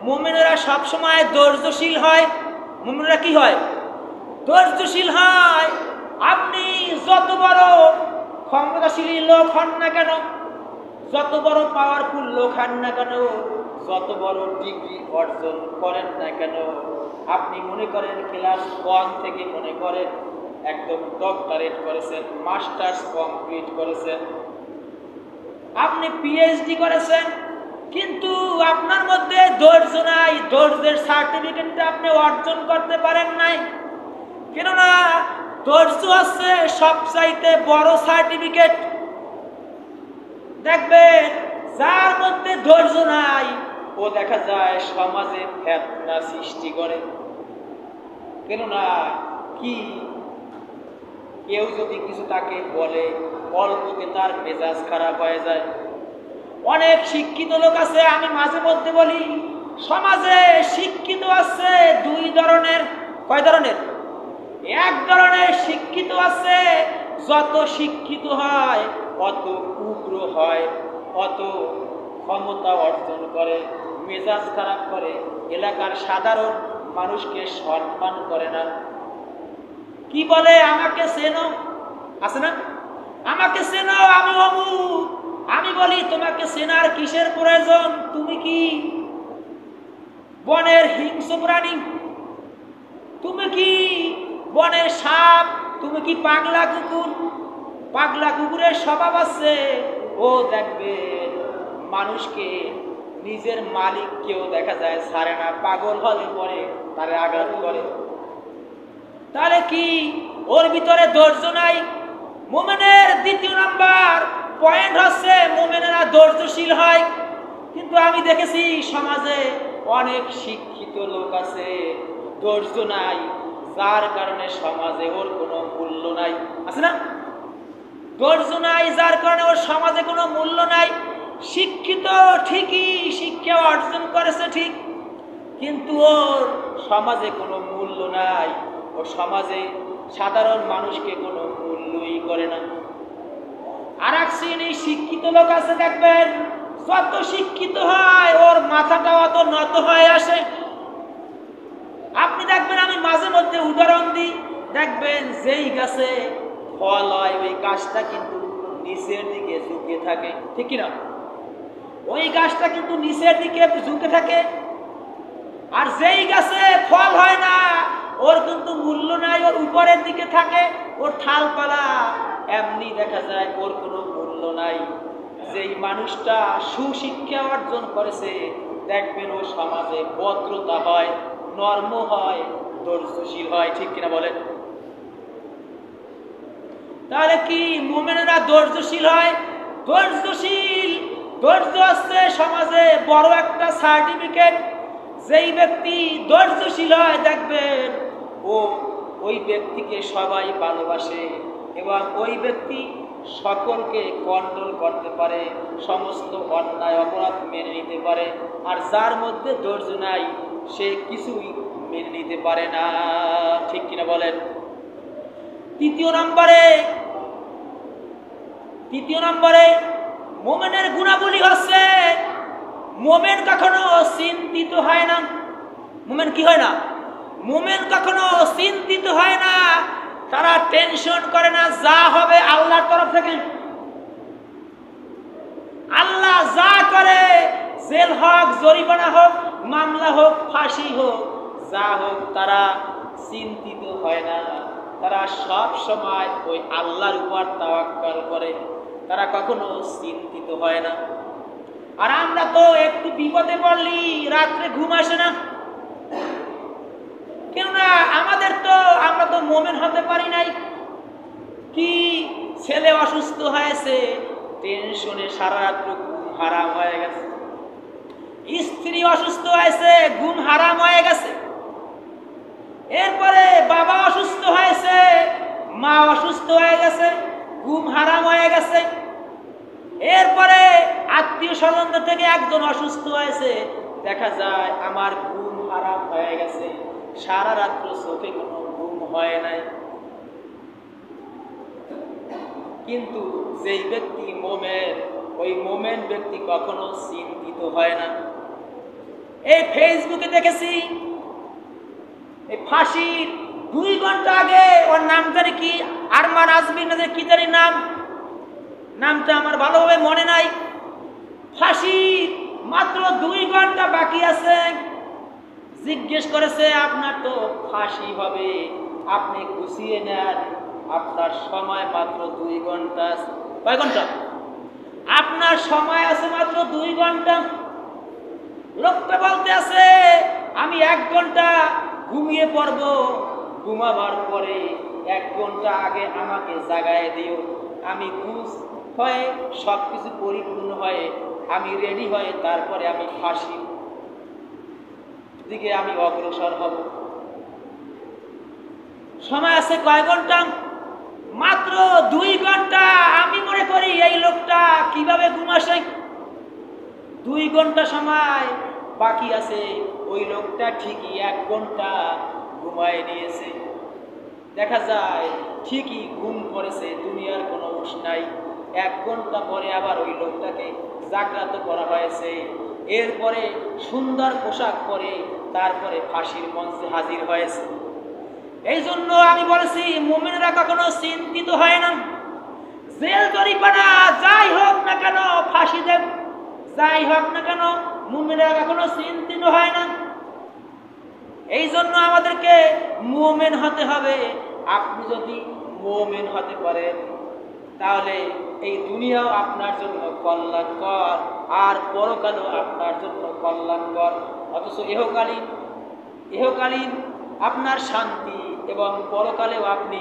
মুমিনেরা সব সময় ধৈর্যশীল হয়। মুমিনেরা কি হয়? ধৈর্যশীল হয়। আপনি যত বড় ক্ষমতাশীল লোক হন না কেন, যত বড় পাওয়ারফুল লোক হন না কেন, যত বড় ডিগ্রি অর্জন করেন না কেন, আপনি মনে করেন ক্লাস 1 থেকে মনে করেন একদম ডক্টরেট করেছেন, মাস্টার্স কমপ্লিট করেছেন, আপনি পিএইচডি করেছেন, কিন্তু আপনার মধ্যে ধৈর্য নাই, ধৈর্যের সার্টিফিকেটটা আপনি অর্জন করতে পারেন নাই। কেননা ধৈর্য হচ্ছে সবচাইতে বড় সার্টিফিকেট। দেখবেন যার মধ্যে ধৈর্য নাই ও দেখা যায় সমাজে ফিতনা সৃষ্টি করে। কেননা কি, কেউ যদি কিছু তাকে বলে অল্পতে তার মেজাজ খারাপ হয়ে যায়। অনেক শিক্ষিত লোক আছে, আমি মাঝে মধ্যে বলি সমাজে শিক্ষিত আছে দুই ধরনের। কয় ধরনের? এক ধরনের শিক্ষিত আছে, যত শিক্ষিত হয় অত উগ্র হয়, অত ক্ষমতা অর্জন করে, মেজাজ খারাপ করে, এলাকার সাধারণ মানুষকে সম্মান করে না। কি বলে, আমাকে চেনো, আছে না, আমাকে চেনো, আমি অমুক। আমি বলি তোমাকে চেনার কিসের প্রয়োজন? তুমি কি বনের হিংস্র প্রাণী? তুমি কি বনের সাপ? তুমি কি পাগলা কুকুর? পাগলা কুকুরের স্বভাব আছে, ও দেখবে মানুষকে, নিজের মালিক কেউ দেখা যায় ছাড়ে না, পাগল হলে পরে তারে আঘাত করে। তাহলে কি ওর ভিতরে ধৈর্য নাই? মুমিনের দ্বিতীয় নাম্বার পয়েন্ট হচ্ছে মুমিনেরা ধৈর্যশীল হয়। কিন্তু আমি দেখেছি সমাজে অনেক শিক্ষিত লোক আছে, ধৈর্য নাই, যার কারণে সমাজে ওর কোনো মূল্য নাই। আছে না? ধৈর্য নাই, যার কারণে ওর সমাজে কোনো মূল্য নাই। শিক্ষিত ঠিকই, শিক্ষা অর্জন করেছে ঠিক, কিন্তু ওর সমাজে কোনো মূল্য নাই। ও সমাজে সাধারণ মানুষকে কোনো মূল্যই করে না। আর এক শ্রেণীর শিক্ষিত লোক আছে, দেখবেন যত শিক্ষিত হয় ওর মাথাটা অত নত হয়ে আসে। আপনি দেখবেন, আমি মাঝে মধ্যে উদাহরণ দিই, দেখবেন যেই গাছে ফল হয় ওই গাছটা কিন্তু নিচের দিকে ঝুঁকে থাকে, ঠিক কিনা? ওই গাছটা কিন্তু নিচের দিকে ঝুঁকে থাকে। আর যেই গাছে ফল হয় না ওর কিন্তু মূল্য নাই, ওর উপরের দিকে থাকে, ওর ঠালপালা এমনি দেখা যায়, ওর কোনো মূল্য নাই। যেই মানুষটা সুশিক্ষা অর্জন করেছে দেখবেন ও সমাজে ভদ্রতা হয়, নর্ম হয়, ধৈর্যশীল হয়, ঠিক কিনা বলেন? তাহলে কি মুমিনেরা ধৈর্যশীল হয়? ধৈর্যশীল, ধৈর্য হচ্ছে সমাজে বড় একটা সার্টিফিকেট। যেই ব্যক্তি ধৈর্যশীল হয় দেখবেন ওই ব্যক্তিকে সবাই ভালোবাসে এবং ওই ব্যক্তি সকলকে কন্ট্রোল করতে পারে, সমস্ত অন্যায় অপরাধ মেনে নিতে পারে। আর যার মধ্যে ধৈর্য নাই সে কিছুই মেনে নিতে পারে না, ঠিক কিনা বলেন? তৃতীয় নম্বরে মুমিনের গুণাবলী হচ্ছে মুমিন কখনো চিন্তিত হয় না। মুমিন কি হয় না? মুমিন কখনো চিন্তিত হয় না, তারা টেনশন করে না। যা হবে আল্লাহর তরফ থেকে, আল্লাহ যা করে, জেল হোক, জরিমানা হোক, মামলা হোক, ফাঁসি হোক, যা হোক, তারা চিন্তিত হয় না। তারা সব সময় ওই আল্লাহর উপর তাওয়াক্কুল করে, তারা কখনো চিন্তিত হয় না। আর আমরা তো একটু বিপদে পড়লি রাত্রে ঘুম আসে না, কেননা আমরা তো মুমিন হতে পারি নাই। কি, ছেলে অসুস্থ হয়েছে, টেনশনে সারা রাত্র ঘুম হারাম হয়ে গেছে। স্ত্রী অসুস্থ হয়েছে, ঘুম হারাম হয়ে গেছে। এরপরে বাবা অসুস্থ হয়েছে, মা অসুস্থ হয়ে গেছে, ঘুম হারাম হয়ে গেছে। এরপরে আত্মীয় স্বজন থেকে একজন অসুস্থ হয়েছে, দেখা যায় আমার ঘুম হারাম হয়ে গেছে, সারা রাত্র চোখে কোনো ঘুম হয় নাই। কিন্তু যেই ব্যক্তি মুমিন, ওই মুমিন ব্যক্তি কখনো চিন্তিত হয় না। এই ফেসবুকে দেখেছি এই ফাঁসির 2 ঘন্টা আগে, ওর নাম জানি কি, আরমান আজমির না কি জানি নামটা আমার ভালোভাবে মনে নাই। ফাঁসি মাত্র 2 ঘন্টা বাকি আছে, জিজ্ঞেস করেছে আপনার তো ফাঁসি হবে, আপনি গুছিয়ে নেন, আপনার সময় মাত্র 2 ঘন্টা। কয় ঘন্টা? আপনার সময় আছে মাত্র 2 ঘন্টা। লোকটা বলতে আছে আমি 1 ঘন্টা ঘুমিয়ে পড়ব, ঘুমাবার পরে 1 ঘন্টা আগে আমাকে জাগায় দিও, আমি ঘুষ হয়ে সবকিছু পরিপূর্ণ হয়ে আমি রেডি হয়ে তারপরে আমি ফাঁসি দিকে আমি অগ্রসর হব। সময় আছে কয় ঘন্টা? মাত্র 2 ঘন্টা। আমি মনে করি এই লোকটা কিভাবে ঘুমাসে? 2 ঘন্টা সময় বাকি আছে, ওই লোকটা ঠিকই 1 ঘন্টা ঘুমায় নিয়েছে। দেখা যায় ঠিকই ঘুম পড়েছে, দুনিয়ার কোনো হুঁশ নাই। 1 ঘন্টা পরে আবার ওই লোকটাকে জাগ্রত করা হয়েছে, এরপরে সুন্দর পোশাক পরে তারপরে ফাঁসির মঞ্চে হাজির হয়েছে। এই জন্য আমি বলেছি মুমিনরা কখনো চিন্তিত হয় না। জেল জরিমানা যাই হোক না কেন, ফাঁসি দেব যাই হোক না কেন, মুমিনরা কখনো চিন্তিত হয় না। এই জন্য আমাদেরকে মুমিন হতে হবে। আপনি যদি মুমিন হতে পারেন তাহলে এই দুনিয়াও আপনার জন্য কল্যাণকর, আর পরকালও আপনার জন্য কল্যাণকর। অথচ ইহকালীন আপনার শান্তি এবং পরকালেও আপনি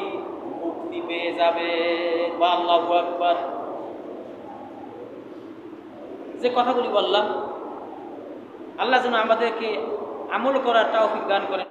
মুক্তি পেয়ে যাবেন। আল্লাহু আকবার। যে কথাগুলি বললাম, আল্লাহ যেন আমাদেরকে আমল করার তৌফিক দান করেন।